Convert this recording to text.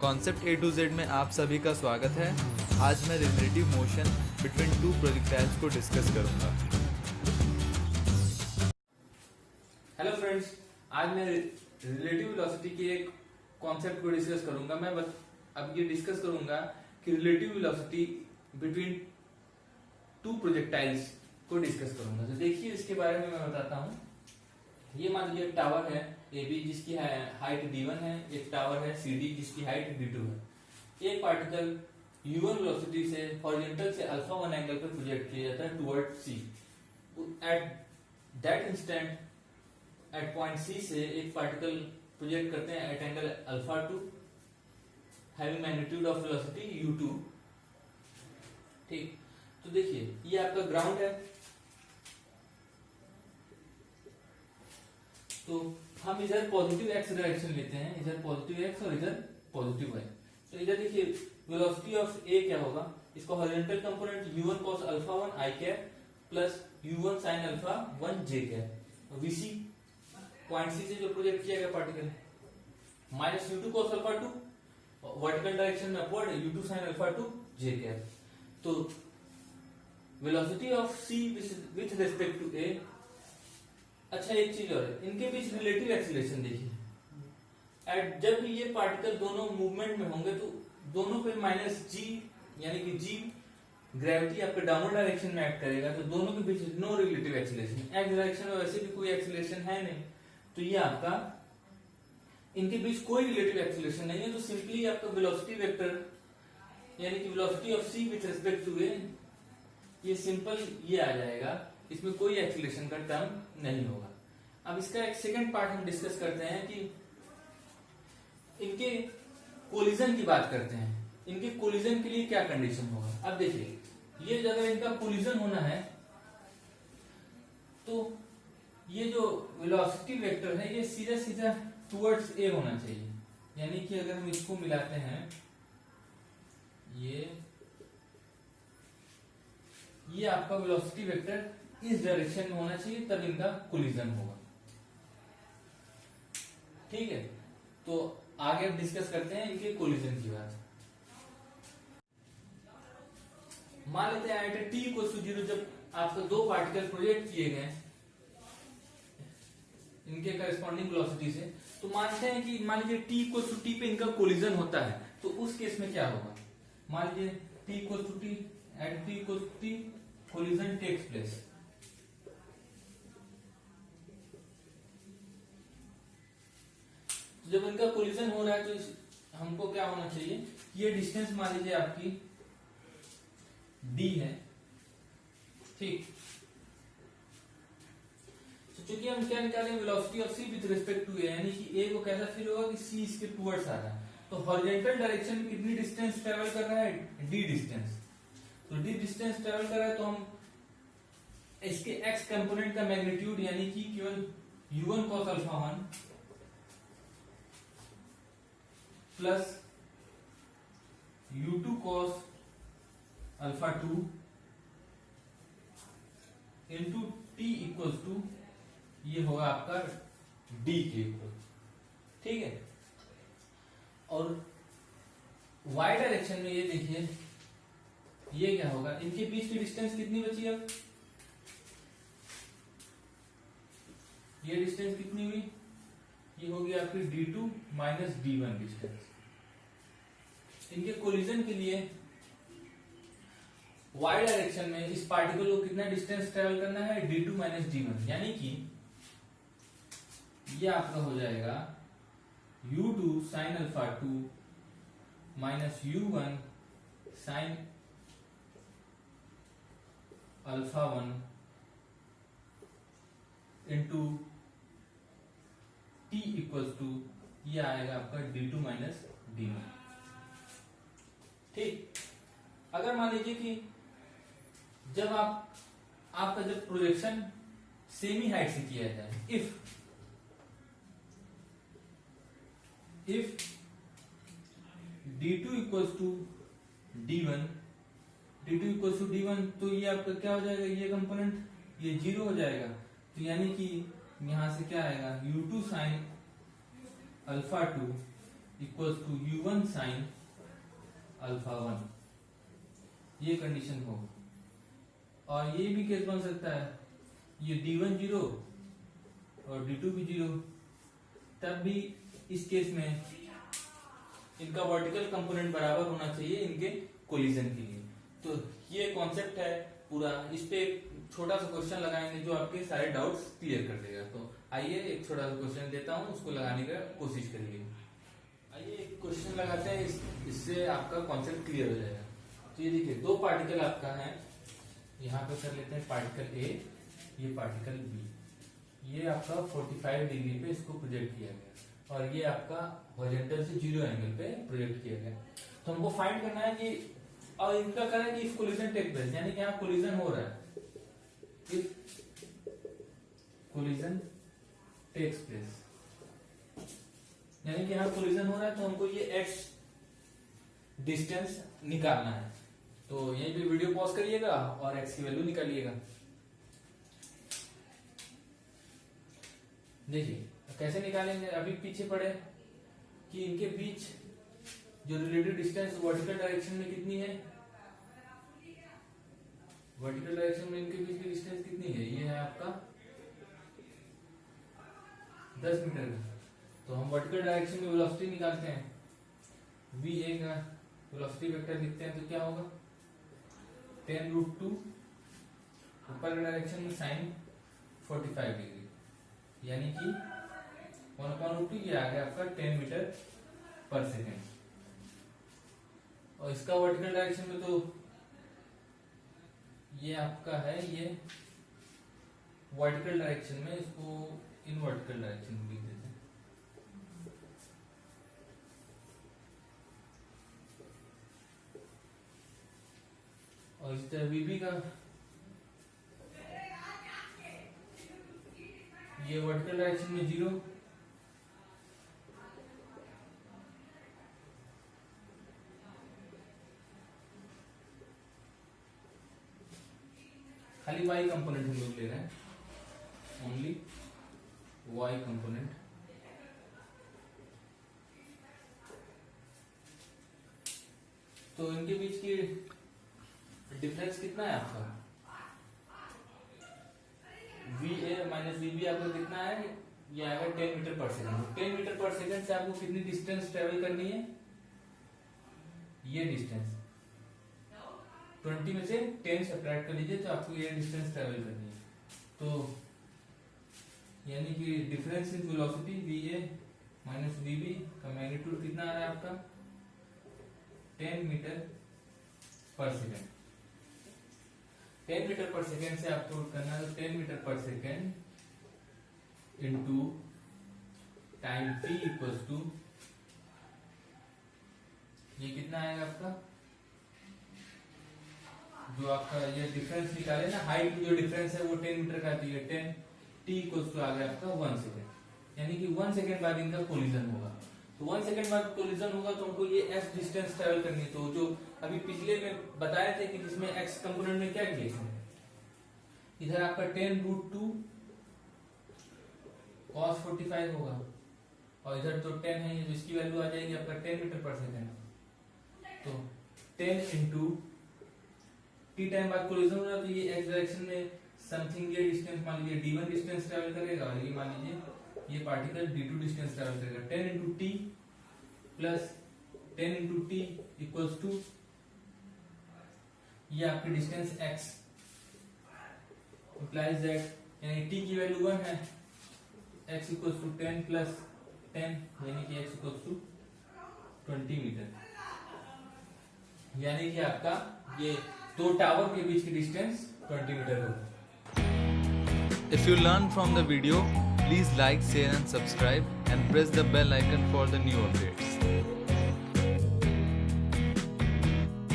Concept A to Z में आप सभी का स्वागत है। आज मैं relative motion between two projectiles को डिस्कस करूंगा। हेलो फ्रेंड्स, आज मैं रिलेटिव वेलोसिटी के एक कॉन्सेप्ट को डिस्कस करूंगा। मैं अब ये डिस्कस करूंगा कि relative velocity between two projectiles को डिस्कस करूंगा। तो देखिए, इसके बारे में मैं बताता हूँ। ये मान लीजिए एक टावर है AB जिसकी हाइट D1 है, एक टावर है CD जिसकी हाइट D2 है। एक पार्टिकल U1 वेलोसिटी से हॉरिजॉन्टल से अल्फा 1 एंगल पर प्रोजेक्ट किया जाता है toward C। At that instant at point C से एक पार्टिकल प्रोजेक्ट करते हैं at angle alpha 2 having magnitude of velocity U2। ठीक, तो देखिए ये आपका ग्राउंड है। तो हम इधर पॉजिटिव एक्स डायरेक्शन लेते हैं, इधर पॉजिटिव एक्स और इधर पॉजिटिव वाई। तो इधर देखिए वेलोसिटी ऑफ ए क्या होगा, इसको horizontal component u1 cos alpha 1 i cap plus u1 sin alpha 1 j cap. vc point C से जो प्रोजेक्ट किया गया particle minus u2 cos alpha 2 vertical direction में upward u2 sin alpha 2 j cap. तो velocity of c with respect to a। अच्छा, एक चीज और है, इनके बीच रिलेटिव एक्सीलरेशन देखिए। जब भी ये पार्टिकल दोनों मूवमेंट में होंगे तो दोनों पे माइनस जी यानी कि जी ग्रेविटी आपके डाउनवर्ड डायरेक्शन में एक्ट करेगा। तो दोनों के बीच no relative acceleration. X direction में वैसे भी कोई एक्सीलरेशन है नहीं, तो ये आपका इनके बीच कोई रिलेटिव एक्सीलरेशन नहीं है। तो सिंपली आपका वेलोसिटी वेक्टर यानी कि velocity of C with respect to A, ये सिंपल ये आ जाएगा, इसमें कोई एक्सीलरेशन का टर्म नहीं होगा। अब इसका एक सेकंड पार्ट हम डिस्कस करते हैं कि इनके कोलिजन की बात करते हैं। इनके कोलिजन के लिए क्या कंडीशन होगा। अब देखिए, ये अगर इनका कोलिजन होना है तो ये जो वेलोसिटी वेक्टर है ये सीधा सीधा टुवर्ड्स ए होना चाहिए। यानी कि अगर हम इसको मिलाते हैं, ये आपका वेलोसिटी वेक्टर इस डायरेक्शन में होना चाहिए, तब इनका कोलिजन होगा। ठीक है, तो आगे अब डिस्कस करते हैं इनके कोलिजन की बात। मान लेते हैं एट t=0 जब आपको दो पार्टिकल प्रोजेक्ट किए गए इनके करस्पॉन्डिंग वेलोसिटी से, तो मानते हैं कि मान लीजिए t पे इनका कोलिजन होता है। तो उस केस में क्या होगा, मान लीजिए t at t collision takes place. जब इनका कोलिजन हो रहा है तो हमको क्या होना चाहिए, ये डिस्टेंस मान लीजिए आपकी d है। ठीक, तो चूंकि हम क्या निकालेंगे, velocity of c with respect to a, यानी कि a को कैसा फील होगा कि c इसके टुवर्ड्स आ रहा है। तो हॉरिजॉन्टल डायरेक्शन में कितनी डिस्टेंस ट्रेवल कर रहा है, d डिस्टेंस। तो d डिस्टेंस ट्रेवल कर रहा है, तो हम इसके x कंपोनेंट का मैग्नीट्यूड यानी कि केवल u1 cos alpha 1 plus u2 cos alpha 2 into t equals to ये होगा आपका d के इक्वल। ठीक है, और y डायरेक्शन में ये देखिए ये क्या होगा, इनके बीच की डिस्टेंस कितनी बची। अब ये डिस्टेंस कितनी हुई, ये होगी आपकी d2 माइनस d1 डिस्टेंस। इनके कोलिजन के लिए y डायरेक्शन में इस पार्टिकल को कितना डिस्टेंस ट्रेवल करना है, d2 माइनस d1, यानी कि ये आपका हो जाएगा u2 sin alpha 2 minus u1 sin alpha 1 into t equals to ये आएगा आपका d2 माइनस d1। ठीक, अगर मान लीजिए कि जब आपका जब प्रोजेक्शन सेमी हाइट से किया जाए, if d2 equals to d1, तो ये आपका क्या हो जाएगा, ये कंपोनेंट ये 0 हो जाएगा। तो यानी कि यहां से क्या आएगा, u2 sin alpha 2 equals to u1 sine alpha 1, ये कंडीशन हो। और ये भी केस बन सकता है, ये d1 0 और d2 भी 0, तब भी इस केस में इनका वर्टिकल कंपोनेंट बराबर होना चाहिए इनके कोलिजन के लिए। तो ये कॉन्सेप्ट है पूरा, इस पे एक छोटा सा क्वेश्चन लगाएंगे जो आपके सारे डाउट्स क्लियर कर देगा। तो आइए एक छोटा सा क्वेश्चन देता हूँ, उसको लगाने का कोशिश करिए। आइए एक क्वेश्चन लगाते हैं, इससे आपका कॉन्सेप्ट क्लियर हो जाएगा। तो ये देखिए, दो पार्टिकल आपका है, यहाँ पे कर लेते हैं पार्टिकल ए, ये पार्टिकल बी। ये आपका 45 डिग्री पे इसको प्रोजेक्ट किया गया और ये आपका हॉरिजॉन्टल से 0 एंगल पे प्रोजेक्ट किया गया। तो हमको फाइंड करना है कि, और इनका करना है कि इफ कोलिजन टेक प्लेस, यानी कि यहाँ कोलिजन हो रहा है, इफ कोलिजन टेक्स प्लेस, यानी कि यहाँ कोलिजन हो रहा है, तो हमको ये x डिस्टेंस निकालना है। तो यहीं पे वीडियो पॉज करिएगा और x की वैल्यू निकालिएगा। देखिए कैसे निकालेंगे, अभी पीछे पड़े कि इनके बीच जो रिलेटिव डिस्टेंस वर्टिकल डायरेक्शन में कितनी है, वर्टिकल डायरेक्शन में इनके बीच की डिस्टेंस कितनी है, ये है आपका 10 मीटर का। तो हम वर्टिकल डायरेक्शन में वेलोसिटी निकालते हैं, va का वेलोसिटी वेक्टर लिखते हैं, तो क्या होगा 10√2, ऊपर के डायरेक्शन में साइन 45 डिग्री, यानी कि 1/2, ये आ गया आपका 10 मीटर पर सेकेंड। और इसका वर्टिकल डायरेक्शन में तो ये आपका है, ये वर्टिकल डायरेक्शन में, इसको इन वर्टिकल डायरेक्शन में लिख देते हैं। और इस तरह वीबी का ये वर्टिकल डायरेक्शन में 0, खाली y कंपोनेंट हम लोग ले रहे हैं, ओनली y कंपोनेंट। तो इनके बीच की डिफरेंस कितना है आपका, VA माइनस VB आपका कितना है, ये आएगा 10 मीटर पर सेकंड। 10 मीटर पर सेकंड से आपको कितनी डिस्टेंस ट्रेवल करनी है, ये डिस्टेंस 20 में से 10 सब्ट्रैक्ट कर लीजिए तो आपको ये डिस्टेंस ट्रेवल करनी है। तो यानी कि difference in velocity VA minus VB का मैग्नीट्यूड कितना आ रहा है आपका 10 metre per second. 10 metre per second से आपको करना है, तो 10 metre per second into time t equals to, ये कितना आएगा आपका, जो आपका ये डिफरेंस निकाले ना, हाइट जो डिफरेंस है वो 10 मीटर का आती है, 10 t इक्वल्स टू आ गया आपका 1 सेकेंड, यानी कि 1 सेकेंड बाद इनका कोलिजन होगा। तो 1 सेकेंड बाद कोलिजन होगा तो हमको ये x डिस्टेंस ट्रेवल करनी है। तो जो अभी पिछले में बताए थे कि जिसमें x कंपोनेंट में क्या किए थे, इधर आपका 10√2 cos 45 होगा और इधर तो 10 है, जिसकी वैल्यू आ जाएगी आपका 10 मीटर पर सेकेंड। तो 10 इंटू t टाइम बाद कोलिजन हो रहा, तो ये x डायरेक्शन में समथिंग ये डिस्टेंस मान लीजिए d1 डिस्टेंस ट्रेवल करेगा और ये मान लीजिए ये पार्टिकल d2 डिस्टेंस ट्रेवल करेगा। 10 into T plus 10 into T equals to ये आपकी डिस्टेंस x implies that, यानी t की वैल्यू 1 है, x इक्वल्स टू 10 प्लस 10 यानी कि x इक्वल्स टू 20 मीटर, यानी कि आपका ये दो टावर के बीच की डिस्टेंस 20 मीटर होगी। If you learn from the video, please like, share and subscribe and press the bell icon for the new updates.